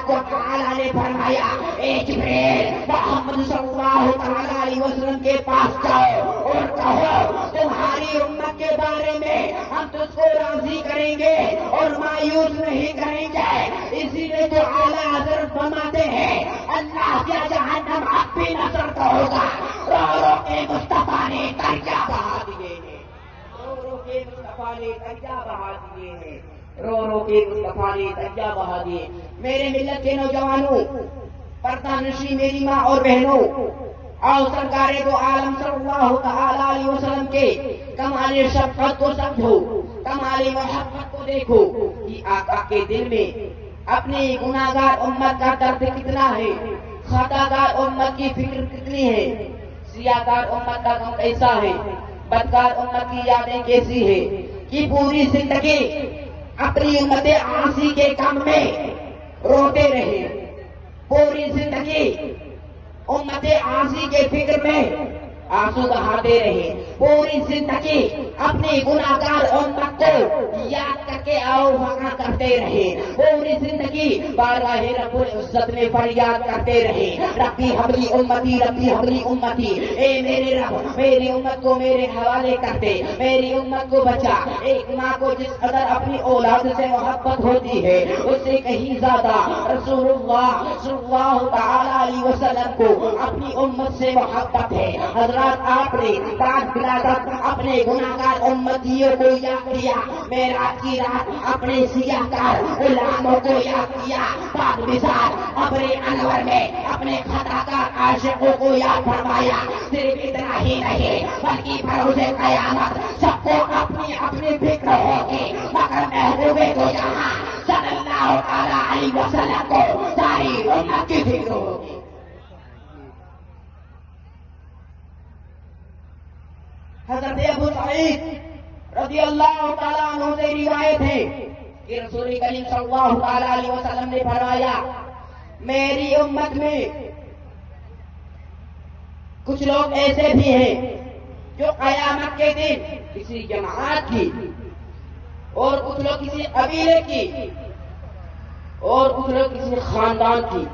تبارک و تعالیٰ نے فرمایا اے جبریل محمد صلی اللہ علیہ وسلم کے پاس جاؤ اور کہو تمہاری امت کے بارے میں ہم تجھ کو راضی کریں گے اور مایوس نہیں کریں گے. اسی لیے جو اعلیٰ حضرت فرماتے ہیں اللہ کیا جہنم اب بھی نظر تو ہوگا. رو رو کے مصطفیٰ نے دریا بہا دیے ہیں, رو رو کے مصطفیٰ نے دریا بہا دیے ہیں, رو رو کے مصطفیٰ نے دریا بہا دیے. میرے ملت کے نوجوانوں, پردہ نشی میری ماں اور بہنوں, اور سرکار دو عالم صلی اللہ تعالی علیہ وسلم کے کمال شفقت کو سمجھو, کمال محبت کو دیکھو کہ آقا کے دل میں اپنی گناہگار امت کا درد کتنا ہے, خطاگار امت کی فکر کتنی ہے, سیاہکار امت کا غم کیسا ہے, بدکار امت کی یادیں کیسی ہے, کہ پوری زندگی اپنی امت عاصی کے غم میں روتے رہے, پوری زندگی امت عاصی کے فکر میں آنسو بہاتے رہے, پوری زندگی اپنی گناہگار امت کو یاد کر کے آؤ وہاں کرتے رہے, پوری زندگی بارگاہ رب العزت میں فریاد کرتے رہے ربی حبلی امتی, ربی حبلی امتی, اے میرے رب میری امت کو میرے حوالے کرتے, میری امت کو بچا. ایک ماں کو جس قدر اپنی اولاد سے محبت ہوتی ہے اس سے کہیں زیادہ رسول اللہ صلی اللہ تعالی علیہ وسلم کو اپنی امت سے محبت ہے. حضرات آپ نے رات بلا کر اپنے گناہگار امتیوں کو یاد کیا, معراج کی رات اپنے سیاہکار غلاموں کو یاد کیا, پاک مثال اپنے انور میں اپنے خطاکار عاشقوں کو یاد فرمایا. صرف اتنا ہی نہیں بلکہ بروز قیامت سب کو اپنی اپنی فکر ہوگی, مگر محبوب کو جہاں صلی اللہ تعالی علیہ وسلم کو ساری امت کی فکر ہوگی. حضرت ابو سعید رضی اللہ تعالیٰ عنہ سے روایت ہے کہ رسول کریم صلی اللہ تعالیٰ علیہ وسلم نے فرمایا میری امت میں کچھ لوگ ایسے بھی ہیں جو قیامت کے دن کسی جماعت کی, اور کچھ لوگ کسی قبیلے کی, اور کچھ لوگ کسی خاندان کی,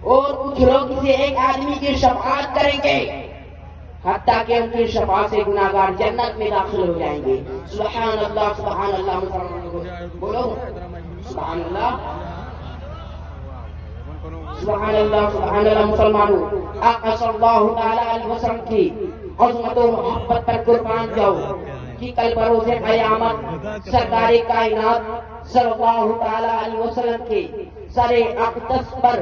اور کچھ لوگ کسی ایک آدمی کی شفاعت کریں گے حتیٰ کہ ان کی شفاعت سے گناہگار جنت میں داخل ہو جائیں گے. سبحان اللہ سبحان اللہ, بولو سبحان اللہ سبحان اللہ سبحان اللہ. مسلمانوں, آقا صلی اللہ تعالی علیہ وسلم کی عظمت و محبت پر قربان جاؤ کہ کل بروز قیامت سرکار کائنات صلی اللہ تعالی علیہ وسلم کے سر اقدس پر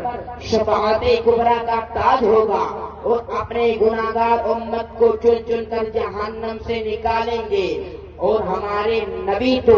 شفاعت کبریٰ کا تاج ہوگا, اور اپنے گناہگار امت کو چن چن کر جہنم سے نکالیں گے, اور ہمارے نبی تو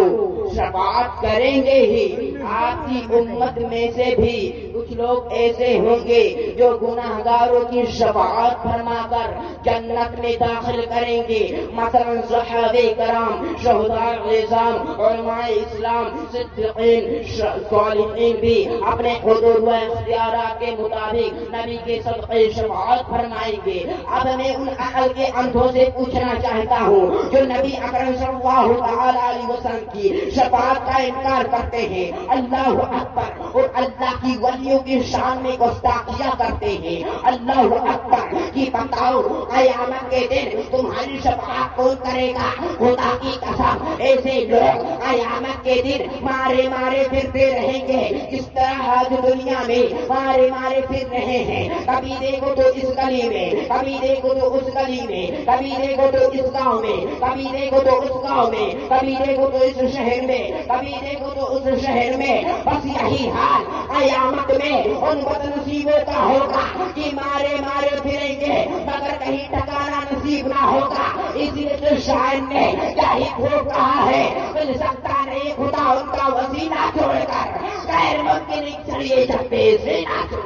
شفاعت کریں گے ہی. آپ کی امت میں سے بھی کچھ لوگ ایسے ہوں گے جو گناہگاروں کی شفاعت فرما کر جنت میں داخل کریں گے. مثلا صحابہ کرام, شہداء اعظام, علماء اسلام, صدیقین, صالحین بھی اپنے حضور و اختیارات کے مطابق نبی کے صدقے شفاعت فرمائیں گے. اب میں ان عقل کے اندھوں سے پوچھنا چاہتا ہوں جو نبی اکرم صلی اللہ تعالی علیہ وسلم کی شفاعت کا انکار کرتے ہیں, اللہ اکبر, اور اللہ کی ولیوں کی شان میں گستاخیاں کرتے ہیں. اللہ اکبر کی بتاؤ قیامت کے دن تمہاری شفاعت کون کرے گا؟ خدا کی قسم ایسے لوگ قیامت کے دن مارے مارے پھرتے رہیں گے جس طرح آج دنیا میں مارے مارے پھر رہے ہیں. کبھی دیکھو تو اس گلی میں, کبھی دیکھو تو اس گلی میں, کبھی دیکھو تو اس گاؤں میں, کبھی دیکھو تو اس گاؤں میں, کبھی دیکھو تو اس شہر میں, کبھی دیکھو تو اس شہر میں. بس یہی حال قیامت میں ان بد نصیبوں کا ہوگا کہ مارے مارے پھریں گے مگر کہیں ٹھکانا نصیب نہ ہوگا. اسی لیے تو شاعر نے یہی خوب کہا ہے, مل سکتا نہیں خدا ان کا وسیلہ چھوڑ کر, غیر ممکن چڑھیے چکتے سے نہ چھوڑ.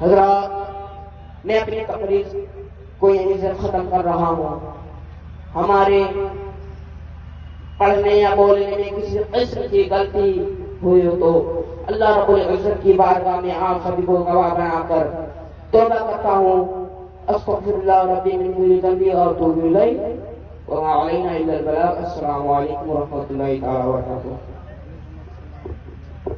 حضرات, میں اپنی تقریر کو یہیں سے ختم کر رہا ہوں. ہمارے پڑھنے یا بولنے میں کسی قسم کی غلطی ہوئی ہو تو اللہ رب العزت کی بارگاہ میں آپ سبھی کو گواہ بنا کر توبہ کرتا ہوں. استغفر اللہ ربی من کل ذنب واتوب الیہ وما علینا الا البلاغ. السلام علیکم ورحمۃ اللہ تعالی وبرکاتہ.